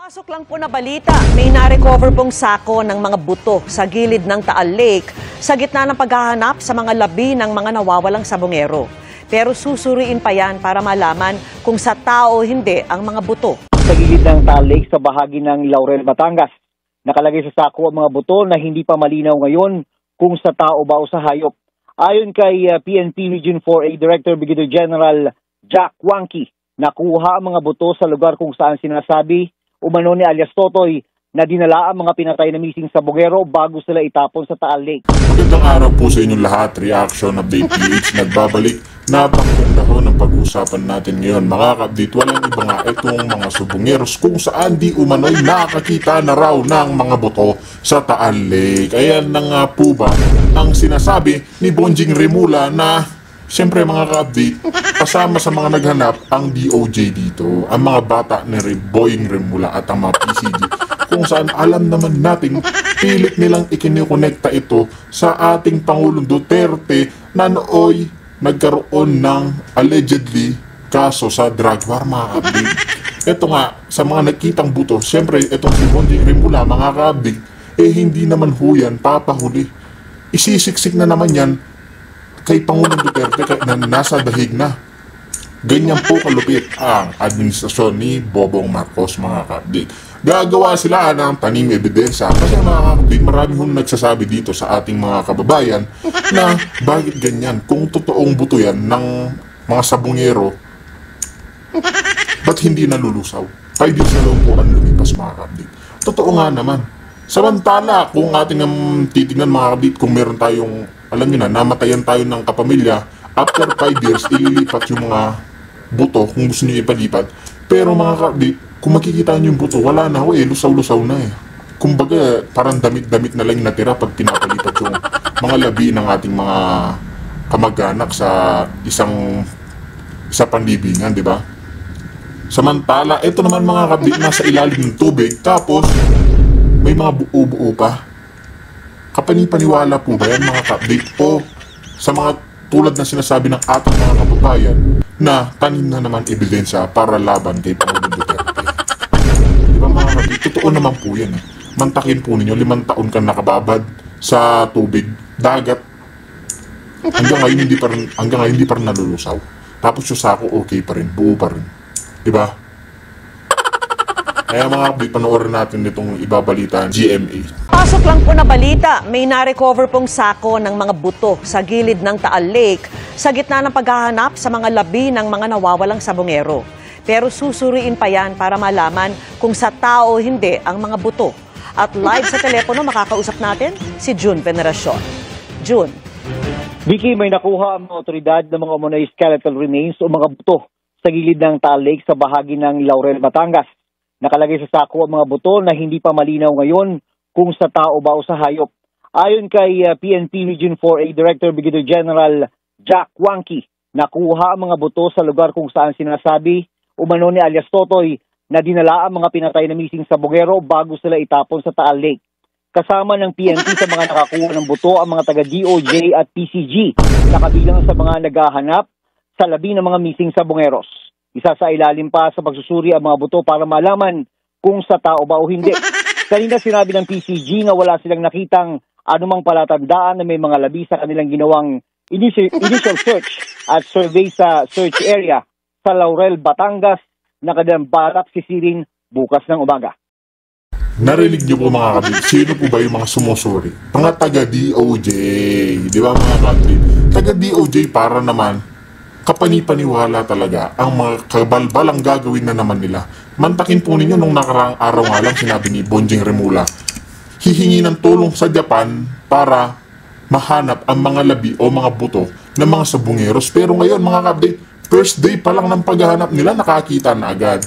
Pasok lang po na balita, may na-recover pong sako ng mga buto sa gilid ng Taal Lake sa gitna ng paghahanap sa mga labi ng mga nawawalang sabongero. Pero susuriin pa yan para malaman kung sa tao o hindi ang mga buto. Sa gilid ng Taal Lake sa bahagi ng Laurel, Batangas, nakalagay sa sako ang mga buto na hindi pa malinaw ngayon kung sa tao ba o sa hayop. Ayon kay PNP Region 4A Director Brigadier General Jack Wanky, nakuha ang mga buto sa lugar kung saan sinasabi umano ni alias Totoy na dinala ang mga pinatay na missing sabongero bago sila itapon sa Taal Lake. Magandang araw po sa inyong lahat. Reaction Update PH nagbabalik. Napakaganda ho ng pag-uusapan natin ngayon. Mga ka-update, walang iba nga itong mga sabongeros kung saan di umano'y nakakita na raw ng mga buto sa Taal Lake. Ayan na nga po ba ang sinasabi ni Bonjing Remula na siyempre mga ka-update, kasama sa mga naghanap ang DOJ dito, ang mga bata ni Boying Remula at ang mga PCG, kung saan alam naman nating pilit nilang ikinikonekta ito sa ating Pangulong Duterte na nooy nagkaroon ng allegedly kaso sa drug war, mga ka-update. Ito nga, sa mga nakitang buto, siyempre itong si Bonjing Remula, mga ka-update, hindi naman huyan papahuli. Isisiksik na naman yan kay Pangulong Duterte na nasa dahig na. Ganyan po kalupit ang administrasyon ni Bobong Marcos, mga ka-update. Gagawa sila ng tanim ebidensya kasi mga ka-update, marami hong nagsasabi dito sa ating mga kababayan na bakit ganyan kung totoong buto yan ng mga sabongero, ba't hindi nalulusaw? 5 years na lang po ang lumipas, mga ka-update. Totoo nga naman. Samantala, kung ating titignan, mga ka-update, kung meron tayong, alam nyo na, namatayan tayo ng kapamilya, after 5 years, ililipat yung mga buto kung gusto nyo ipalipat. Pero mga ka-update, kung makikita nyo yung buto, wala na ho lusaw-lusaw na Kumbaga, parang damit-damit na lang natira pag pinapalipat yung mga labi ng ating mga kamag-anak sa isa panlibingan, di ba? Samantala, ito naman mga ka-update, nasa ilalim ng tubig, tapos may mga buo-buo pa. Kapanipaniwala po ba yan, mga ka-update, o sa mga tulad na sinasabi ng ating mga kababayan na tanim na naman ebidensya para laban kay Pangulong Duterte? Di ba, mga ka-update, totoo naman po yan. Mantakin po ninyo, 5 taon kang nakababad sa tubig, dagat, hanggang ngayon hindi pa rin nalulusaw. Tapos yung sako okay pa rin, buo pa rin. Di ba? Kaya mga update, panoorin natin itong ibabalitaan, GMA. Pasok lang po na balita, may na-recover pong sako ng mga buto sa gilid ng Taal Lake sa gitna ng paghahanap sa mga labi ng mga nawawalang sabongero. Pero susuriin pa yan para malaman kung sa tao o hindi ang mga buto. At live sa telepono makakausap natin si June Veneracion. June. Vicky, may nakuha ang mga otoridad ng mga umunay skeletal remains o mga buto sa gilid ng Taal Lake sa bahagi ng Laurel, Batangas. Nakalagay sa sako ang mga buto na hindi pa malinaw ngayon kung sa tao ba o sa hayop. Ayon kay PNP Region 4A Director Brigadier General Jack Wanky, nakuha ang mga buto sa lugar kung saan sinasabi umano ni alias Totoy na dinala ang mga pinatay na missing sabongero bago sila itapon sa Taal Lake. Kasama ng PNP sa mga nakakuha ng buto ang mga taga-DOJ at PCG na kabilang sa mga naghahanap sa labi ng mga missing sabongeros. Isa sa ilalim pa sa pagsusuri ang mga buto para malaman kung sa tao ba o hindi. Kanina sinabi ng PCG na wala silang nakitang anumang palatandaan na may mga labi sa kanilang ginawang initial search at survey sa search area sa Laurel, Batangas na kanilang balak sisirin bukas ng umaga. Narinig niyo po mga kapatid, sino po ba yung mga sumusuri? Mga taga-DOJ, di ba mga kapatid? Taga-DOJ para naman kapanipaniwala talaga ang mga kabalbalang gagawin na naman nila. Mantakin po ninyo nung nakaraang araw nga lang sinabi ni Bonjing Remula, hihingi ng tulong sa Japan para mahanap ang mga labi o mga buto ng mga sabongeros. Pero ngayon mga kapatid, first day pa lang ng paghahanap nila, nakakita na agad.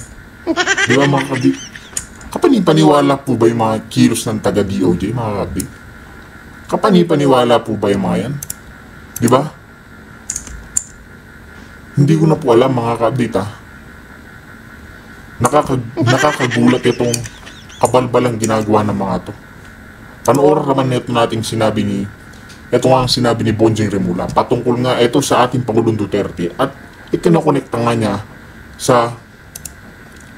Di ba mga kapatid? Kapanipaniwala po ba yung mga kilos ng taga-DOJ, mga kapatid? Kapanipaniwala po ba yung mga yan? Di ba? Hindi ko na po alam, mga ka-update, nakakagulat itong kabalbalang ginagawa ng mga to. Panoorin naman ito nating sinabi ito nga ang sinabi ni Bonjing Remula, patungkol nga ito sa ating Pangulong Duterte at ikinokonekta nga niya sa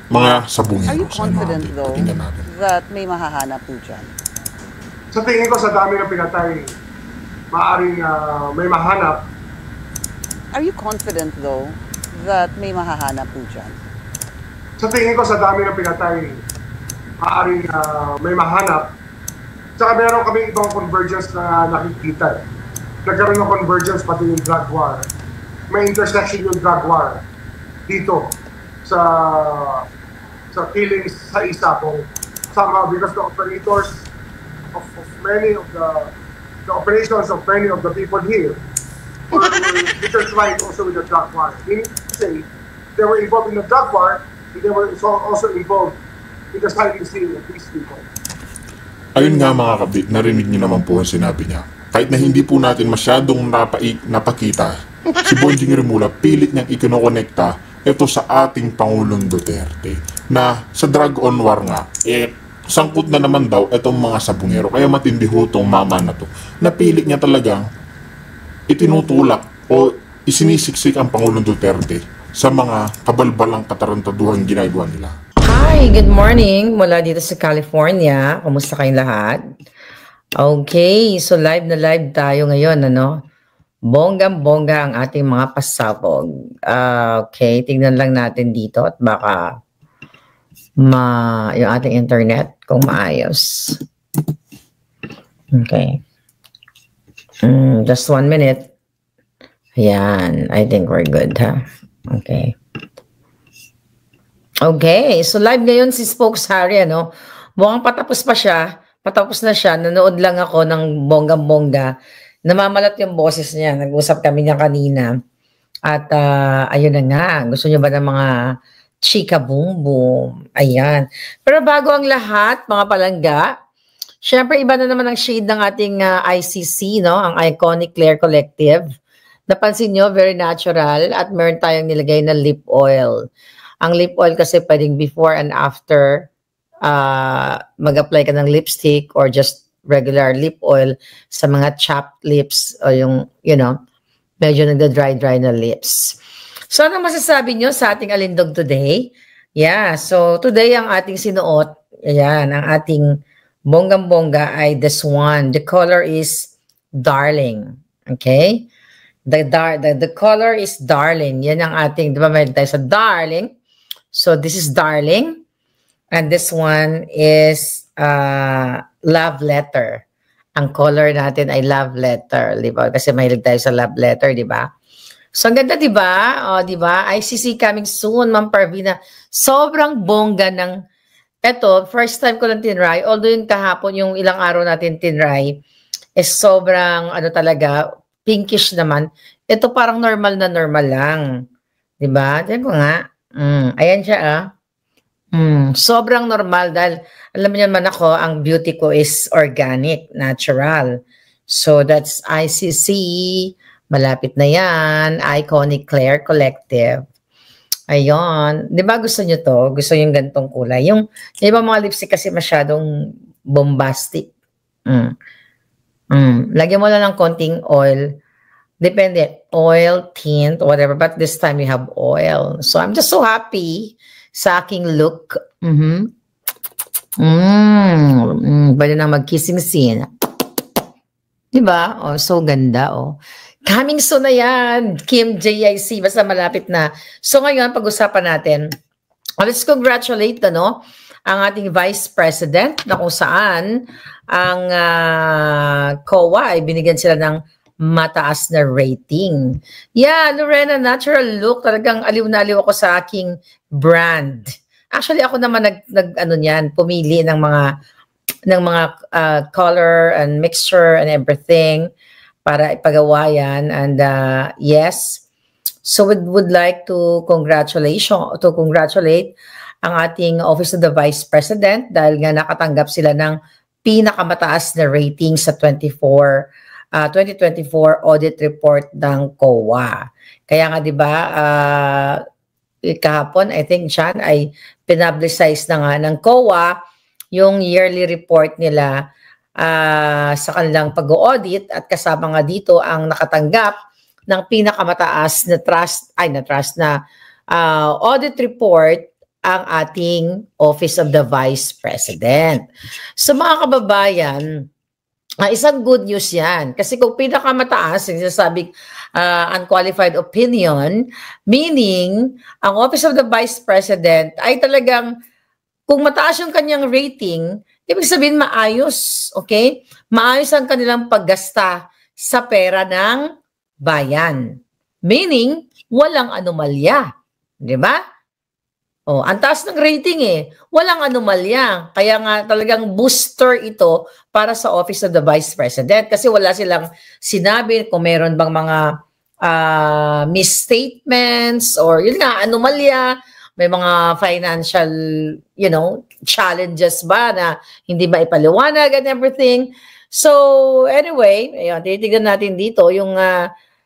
mga Are you sabungeros. confident though Pakinggan natin. that may mahahanap po dyan? Sa tingin ko sa dami ng pinatay, maaaring may mahanap. Are you confident though that may mahahanap po dyan? Sa tingin ko sa dami ng pinatay, maaaring may mahanap. Tsaka meron kami ibang convergence na nakikita. Nagkaroon ng convergence pati yung drug war. May intersection yung drug war dito sa killings sa Isabong. Somehow because the operators of many of the operations of many of the people here were intertwined also with the drug war. Meaning to say, they were involved in the drug war and they were also involved in the silencing of these people. Ayun nga mga kabit, narinig niyo naman po ang sinabi niya. Kahit na hindi po natin masyadong napakita, si Bonjing Rimula pilit niyang ikinokonekta ito sa ating Pangulong Duterte na sa drug on war nga, sangkot na naman daw itong mga sabungero. Kaya matindi ho itong mama na to. Napilit niya talagang itinutulak o isinisiksik ang Pangulong Duterte sa mga kabalbalang katarantaduhan ginagawa nila. Hi, good morning mula dito sa California. Kumusta kayong lahat? Okay, so live na live tayo ngayon, ano? Bonggang-bongga ang ating mga pasabog. Okay, tingnan lang natin dito at baka yung ating internet kung maayos. Okay. Just 1 minute. Ayan, I think we're good, ha? Okay. Okay, so live ngayon si Spokes Harry, ano? Mukhang patapos pa siya. Patapos na siya. Nanood lang ako ng bonggang-bongga. Namamalat yung boses niya. Nag-usap kami niya kanina. At ayun na nga. Gusto niyo ba ng mga chika boom boom? Ayan. Pero bago ang lahat, mga palangga, syempre iba na naman ang shade ng ating ICC, no? Ang Iconic Claire Collective. Napansin niyo, very natural. At meron tayong nilagay na lip oil. Ang lip oil kasi pwedeng before and after mag-apply ka ng lipstick or just regular lip oil sa mga chapped lips o yung, you know, medyo nagda-dry na lips. So, ano masasabi nyo sa ating alindog today? Yeah, so today ang ating sinuot, ayan, ang ating bonggang-bongga ay this one. The color is Darling. Okay? The color is Darling. Yan ang ating, di ba may tayo sa Darling? So, this is Darling. And this one is Love Letter. Ang color natin ay Love Letter, di ba? Kasi mahilig tayo sa Love Letter, di ba? So, ang ganda, di ba? O, di ba? ICC coming soon, Ma'am Parvina. Sobrang bongga ng... Eto, first time ko lang tinry. Although yung kahapon, yung ilang araw natin tinry, is sobrang, ano talaga, pinkish naman. Ito parang normal na normal lang. Di ba? Diyan ko nga. Ayan siya, ah. Sobrang normal dahil alam niyo naman ako, ang beauty ko is organic, natural. So that's ICC, malapit na yan, Iconic Claire Collective. Ayun, di ba gusto niyo to? Gusto yung gantong kulay. Yung iba mga lipstick kasi masyadong bombastic. Lagyan mo lang ng konting oil. Depende, oil, tint, whatever. But this time we have oil. So I'm just so happy sa aking look. Pwede na mag-kissing scene. Diba? Oh, so ganda, oh. Coming soon na yan. Kim JIC, basta malapit na. So ngayon, pag-usapan natin, let's congratulate, ano, ang ating Vice President na kung saan ang COA ay binigyan sila ng mataas na rating. Yeah, Lorena, natural look. Talagang aliw na aliw ako sa aking brand. Actually, ako naman pumili ng mga color and mixture and everything para ipagawa yan. And yes, so we would like to congratulate ang ating Office of the Vice President dahil nga nakatanggap sila ng pinakamataas na rating sa 2024 audit report ng COA. Kaya nga 'di ba kahapon I think Chan ay pinablicize na nga ng COA yung yearly report nila sa kanilang pag-audit at kasama nga dito ang nakatanggap ng pinakamataas na audit report ang ating Office of the Vice President. So mga kababayan, isang good news yan. Kasi kung pinakamataas, yung sinasabi unqualified opinion, meaning ang Office of the Vice President ay talagang, kung mataas yung kanyang rating, ibig sabihin maayos, okay? Maayos ang kanilang paggasta sa pera ng bayan. Meaning, walang anomalya. Di ba? Oh, ang taas ng rating walang anomalya. Kaya nga talagang booster ito para sa Office of the Vice President kasi wala silang sinabi kung meron bang mga misstatements or yun nga, anomalya, may mga financial, challenges ba na hindi ba ipaliwanag and everything. So, anyway, ayun, titignan natin dito yung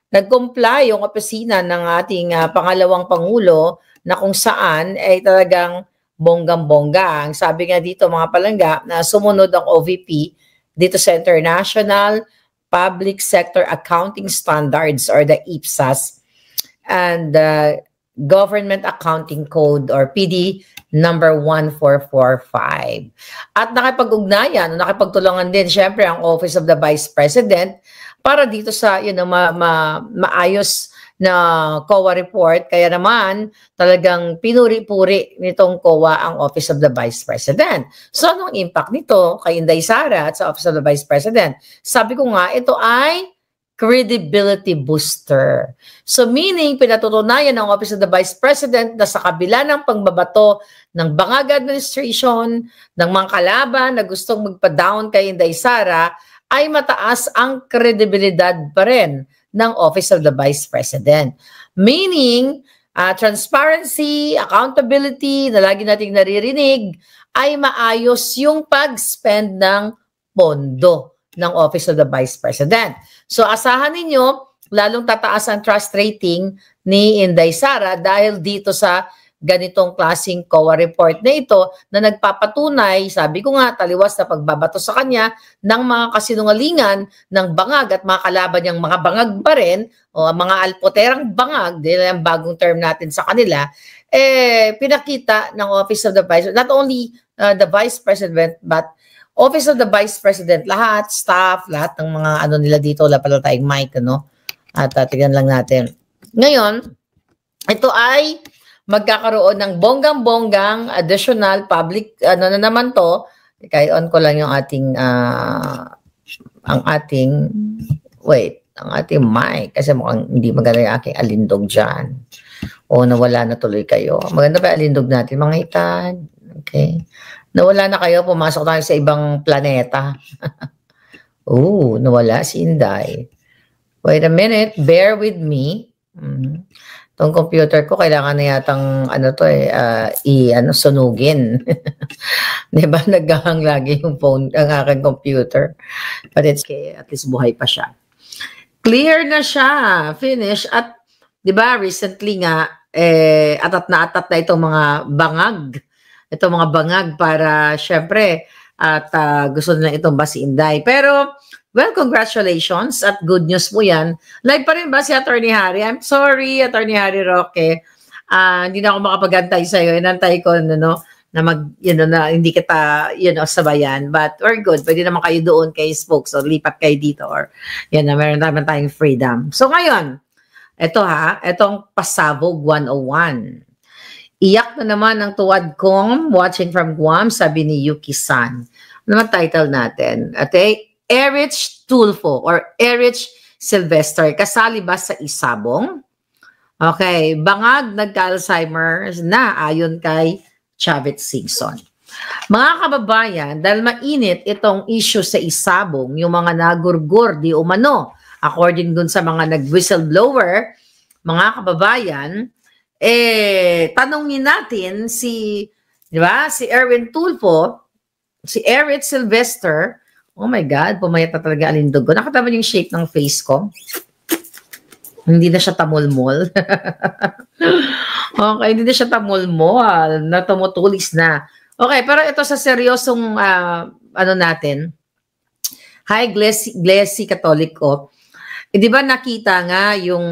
nag-comply yung opisina ng ating pangalawang Pangulo na kung saan ay talagang bonggang-bongga. Ang sabi nga dito mga palangga na sumunod ang OVP dito sa International Public Sector Accounting Standards or the IPSAS and Government Accounting Code or PD number 1445. At nakipag-ugnayan, nakipagtulungan din syempre ang Office of the Vice President para dito sa maayos na COA report. Kaya naman talagang pinuri-puri nitong COA ang Office of the Vice President. So anong impact nito kay Inday Sara at sa Office of the Vice President? Sabi ko nga, ito ay credibility booster. So meaning, pinatutunayan ng Office of the Vice President na sa kabila ng pagbabato ng Bangag Administration, ng mga kalaban na gustong magpa-down kay Inday Sara, ay mataas ang kredibilidad pa rin ng Office of the Vice President. Meaning, transparency, accountability, na lagi nating naririnig, ay maayos yung pag-spend ng pondo ng Office of the Vice President. So asahan ninyo, lalong tataas ang trust rating ni Inday Sara dahil dito sa ganitong klaseng COA report na ito na nagpapatunay, sabi ko nga, taliwas na pagbabato sa kanya ng mga kasinungalingan ng bangag at mga kalaban niyang mga bangag pa rin o mga alpoterang bangag, dahil ang bagong term natin sa kanila, pinakita ng Office of the Vice, not only the Vice President, but Office of the Vice President, lahat, staff, lahat ng mga nila dito, wala pala tayong mic, at tignan lang natin. Ngayon, ito ay magkakaroon ng bonggang-bonggang additional public, na naman to, kaya on ko lang yung ating, ang ating mic, kasi mukhang hindi maganda yung aking alindog dyan. O nawala na tuloy kayo. Maganda pa alindog natin, mga hitad. Okay. Nawala na kayo, pumasok tayo sa ibang planeta. Nawala si Inday. Wait a minute, bear with me. Itong computer ko, kailangan na yatang, sunugin. Diba, naghahang lagi yung phone, ang aking computer. But it's okay, at least buhay pa siya. Clear na siya, finish. At, diba, recently nga, atat na itong mga bangag. Itong mga bangag para, syempre, at gusto nila itong ba si Inday. Pero, well, congratulations at good news po yan. Live pa rin ba si Attorney Harry? I'm sorry, Attorney Harry Roque. Hindi na ako makapagantay sa'yo. Inantay ko, na hindi kita, sabayan. But we're good. Pwede naman kayo doon kay Spokes or lipat kayo dito or, meron naman tayong freedom. So ngayon, itong Pasabog 101. Iyak na naman ang tuwad kong watching from Guam, sabi ni Yuki-san. Ano naman title natin? Erich Tulfo or Erich Sylvester, kasali ba sa Isabong? Okay, bangag nagka-Alzheimer na ayon kay Chavit Singson. Mga kababayan, dahil mainit itong issue sa Isabong, yung mga nagurgur di umano, according dun sa mga nag-whistleblower, mga kababayan, tanongin natin si Erwin Tulfo, si Erich Sylvester. Oh my God, pumayat na talaga alindog ko. Nakataman yung shape ng face ko. Hindi na siya tamulmol. Okay, hindi na siya tamulmol. Natumutulis na. Okay, pero ito sa seryosong, natin. Hi, Glessy Katoliko. Di ba nakita nga yung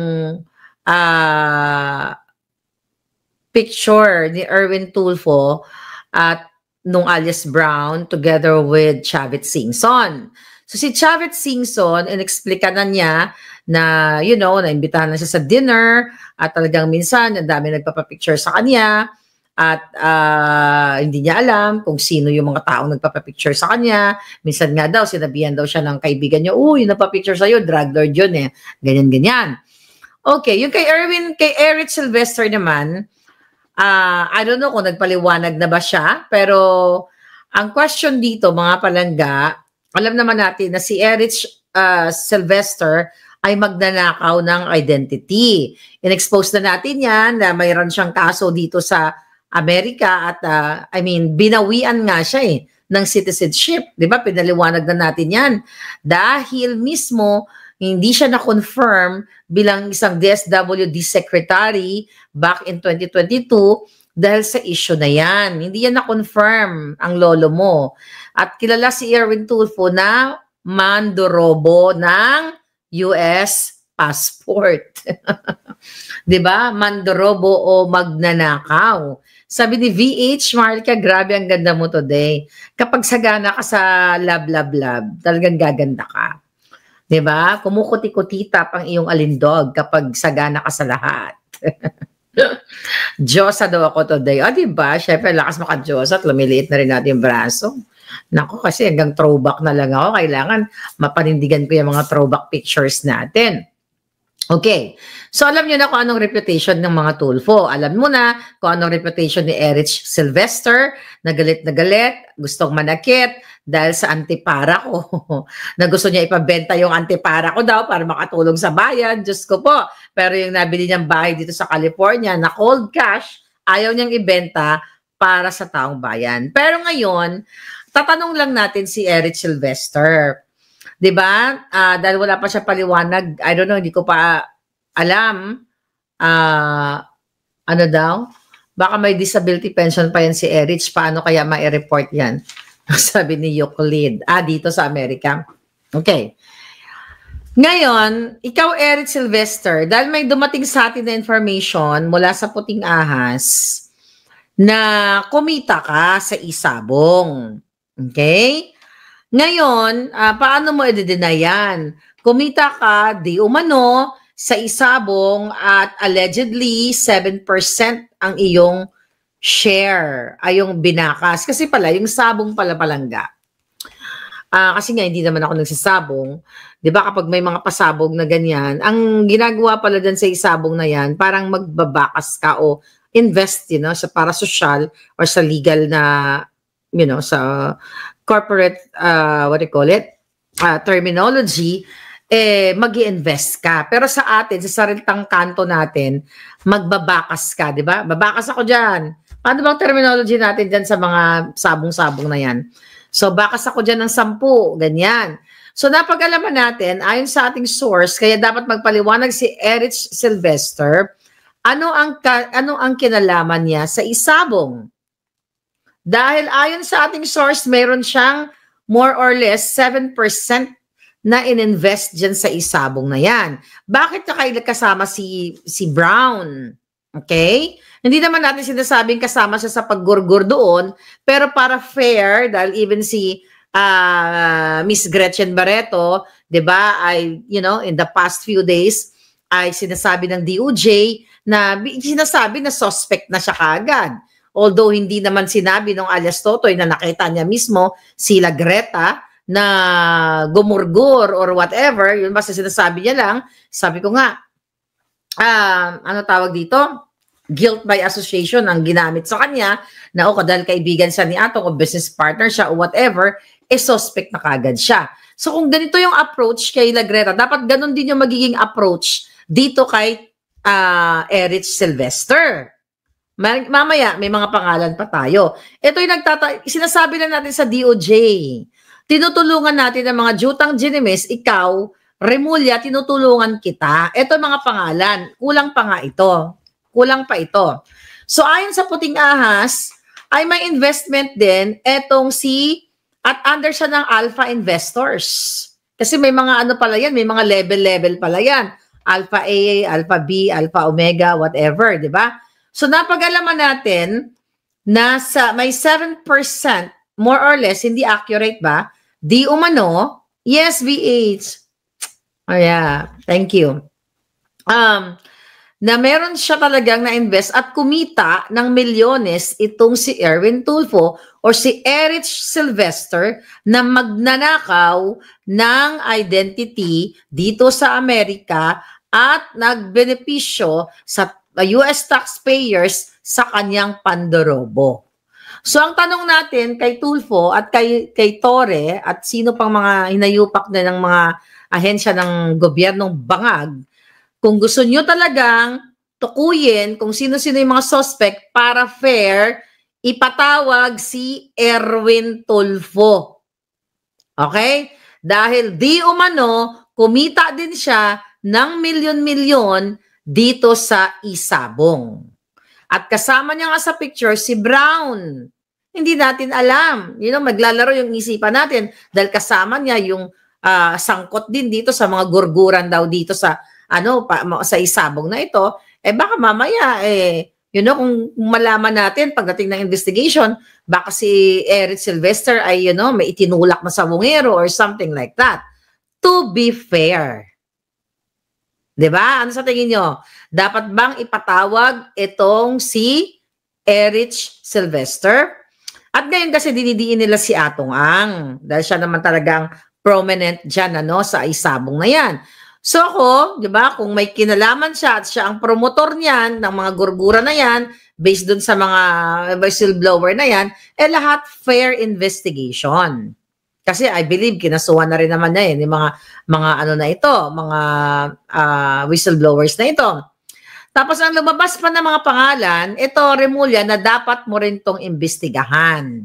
picture ni Erwin Tulfo at nung alias Brown together with Chavit Singson. So si Chavit Singson, inexplika na niya na, naimbitahan na siya sa dinner at talagang minsan, ang dami nagpapapicture sa kanya at hindi niya alam kung sino yung mga taong nagpapapicture sa kanya. Minsan nga daw, sinabihan daw siya ng kaibigan niya, yung nagpapicture sa'yo, drug lord yun eh. Ganyan-ganyan. Okay, yung kay Eric Sylvester naman, I don't know kung nagpaliwanag na ba siya, pero ang question dito, mga palangga, alam naman natin na si Eric Sylvester ay magnanakaw ng identity. In-expose na natin yan na mayroon siyang kaso dito sa Amerika at binawian nga siya ng citizenship. Di ba? Pinaliwanag na natin yan. Dahil mismo, hindi siya na-confirm bilang isang DSWD secretary back in 2022 dahil sa issue na yan. Hindi yan na-confirm ang lolo mo. At kilala si Erwin Tulfo na mandorobo ng US passport. 'Di ba? Mandorobo o magnanakaw. Sabi ni VH, Marika, grabe ang ganda mo today. Kapag sagana ka sa lab, talagang gaganda ka. 'Di ba? Kumukuti-kutita pang iyong alindog kapag sagana ka sa lahat. Diyosa daw ako today. Di ba? Syempre, lakas maka-Diyosa at lumiliit na rin natin yung braso. Naku, kasi hanggang throwback na lang ako. Kailangan mapanindigan ko yung mga throwback pictures natin. Okay. So, alam nyo na kung anong reputation ng mga Tulfo. Alam mo na kung anong reputation ni Eric Sylvester, na galit, gustong manakit dahil sa antipara ko. Na gusto niya ipabenta yung antipara ko daw para makatulong sa bayan. Diyos ko po. Pero yung nabili niyang bahay dito sa California na cold cash, ayaw niyang ibenta para sa taong bayan. Pero ngayon, tatanong lang natin si Eric Sylvester. 'Di ba? Dahil wala pa siya paliwanag, I don't know, hindi ko pa alam. Ano daw? Baka may disability pension pa yan si Eric. Paano kaya ma-report yan? Sabi ni Euclid. Dito sa Amerika. Okay. Ngayon, ikaw Eric Sylvester, dahil may dumating sa atin na information mula sa Puting Ahas na kumita ka sa Isabong. Okay? Ngayon, paano mo i-deny yan? Kumita ka, di umano, sa Isabong at allegedly 7% ang iyong share ay yung binakas. Kasi pala, yung sabong pala palangga. Kasi nga, hindi naman ako nagsasabong. Di ba kapag may mga pasabog na ganyan, ang ginagawa pala dyan sa isabong na yan, parang magbabakas ka o invest, sa para social or sa legal na, sa corporate, terminology, mag-i-invest ka. Pero sa atin, sa sariling kanto natin, magbabakas ka, di ba? Babakas ako dyan. Paano bang terminology natin dyan sa mga sabong-sabong na yan? So, bakas ako dyan ng 10, ganyan. So, napag-alaman natin, ayon sa ating source, kaya dapat magpaliwanag si Eric Sylvester, ano ang kinalaman niya sa isabong? Dahil ayon sa ating source, mayroon siyang more or less 7% na ininvest dyan sa isabong na yan. Bakit kasama si Brown? Okay? Hindi naman natin sinasabing kasama siya sa paggurgur doon, pero para fair, dahil even si Miss Gretchen Barreto, 'di ba, ay in the past few days ay sinasabi ng DOJ na sinasabi na suspect na siya kaagad. Although hindi naman sinabi ng alias Totoy na nakita niya mismo sila Greta na gumurgur or whatever, yun basta sinasabi niya lang. Sabi ko nga, ano tawag dito? Guilt by association ang ginamit sa kanya na dahil kaibigan siya ni Atong o business partner siya o whatever, suspect na kagad siya. So kung ganito yung approach kay Lagreta, dapat ganun din yung magiging approach dito kay Eric Sylvester. Mamaya, may mga pangalan pa tayo. Ito yung sinasabi lang natin sa DOJ. Tinutulungan natin ang mga jutang ginimis, ikaw, Remulla, tinutulungan kita. Ito mga pangalan. Kulang pa nga ito. Kulang pa ito. So, ayon sa Puting Ahas, ay may investment din etong at under siya ng Alpha Investors. Kasi may mga pala yan, may mga level pala yan. Alpha A, Alpha B, Alpha Omega, whatever, di ba? So napag-alaman natin na may 7%, more or less, hindi accurate ba? Di umano, yes, VH. Oh yeah, thank you. Na meron siya talagang na-invest at kumita ng milyones itong si Erwin Tulfo or si Erich Sylvester na magnanakaw ng identity dito sa Amerika at nagbenepisyo sa US taxpayers sa kanyang pandorobo. So ang tanong natin kay Tulfo at kay Torre at sino pang mga hinayupak na ng mga ahensya ng gobyernong bangag, kung gusto nyo talagang tukuyin kung sino-sino yung mga suspect para fair, ipatawag si Erwin Tulfo. Okay? Dahil di umano, kumita din siya ng milyon-milyon dito sa Isabong. At kasama niya nga sa picture si Brown. Hindi natin alam. Maglalaro yung isipan natin dahil kasama niya yung sangkot din dito sa mga gurguran daw dito sa sa Isabong na ito, baka mamaya, kung malaman natin pagdating ng investigation, baka si Eric Sylvester ay, may itinulak na sabongero or something like that. To be fair. Diba? Ano sa tingin nyo? Dapat bang ipatawag itong si Eric Sylvester? At ngayon kasi dinidiin nila si Atong Ang, dahil siya naman talagang prominent dyan, sa Isabong na yan. So ako, di ba, kung may kinalaman siya at siya ang promotor niyan, ng mga gurgura na yan, based dun sa mga whistleblower na yan, lahat fair investigation. Kasi I believe, kinasuhan na rin naman niya yung mga mga whistleblowers na ito. Tapos ang lumabas pa ng mga pangalan, ito, Remulla, na dapat mo rin tong imbestigahan.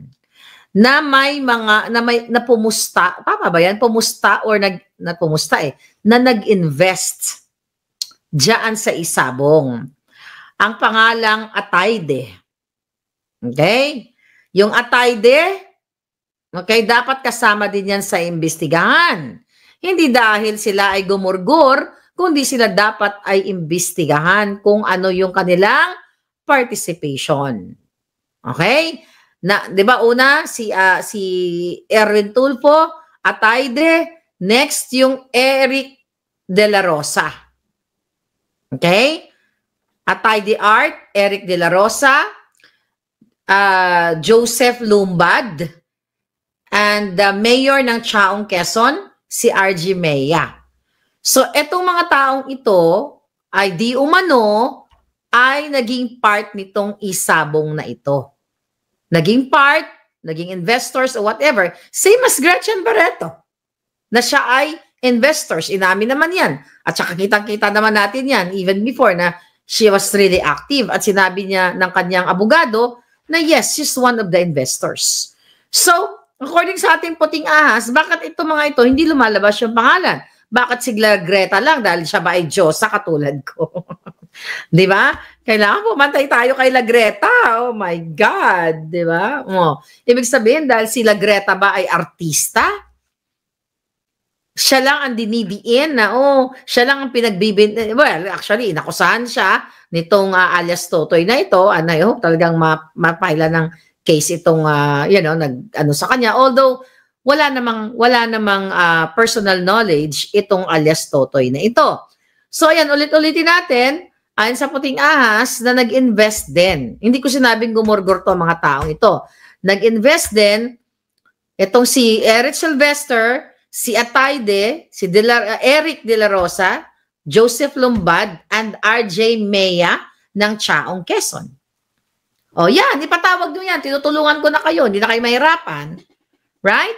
Na may mga na pumusta, tama ba yan? Pumusta or na nag-invest diyan sa Isabong. Ang pangalang Atayde. Okay? Yung Atayde, okay, dapat kasama din yan sa imbestigahan. Hindi dahil sila ay gumurgur, kundi sila dapat ay imbestigahan kung ano yung kanilang participation. Okay? 'Di ba una si Erwin Tulfo, Atayde, next yung Eric De La Rosa. Okay? Atayde Art, Eric De La Rosa, Joseph Lumbad, and the mayor ng Chaong Quezon, si RG Mea. So etong mga taong ito ay di umano ay naging part nitong Isabong na ito. Naging part, naging investors or whatever. Same as Gretchen Barreto. Na siya ay investors. Inamin naman yan. At saka kitang-kita naman natin yan even before na she was really active. At sinabi niya ng kanyang abogado na yes, she's one of the investors. So, according sa ating puting ahas, bakit ito mga ito hindi lumalabas yung pangalan? Bakit sigla Greta lang dahil siya ba ay Diyosa katulad ko? Di ba? Kailangan pumantay tayo kay La Greta. Oh my God. Di ba? Ibig sabihin, dahil si La Greta ba ay artista? Siya lang ang dinidiin na, siya lang ang well, actually, inakusahan siya nitong alias Totoy na ito. I hope talagang mapaila ng case itong, sa kanya. Although, wala namang personal knowledge itong alias Totoy na ito. So, ayan, ulit-ulitin natin. Ayon sa puting ahas na nag-invest din. Hindi ko sinabing gumurgur to mga taong ito. Nag-invest din itong si Eric Sylvester, si Atayde, si Eric De La Rosa, Joseph Lumbad, and RJ Mea ng Chaong Quezon. O yan, ipatawag nyo yan. Tinutulungan ko na kayo. Hindi na kayo mahirapan. Right?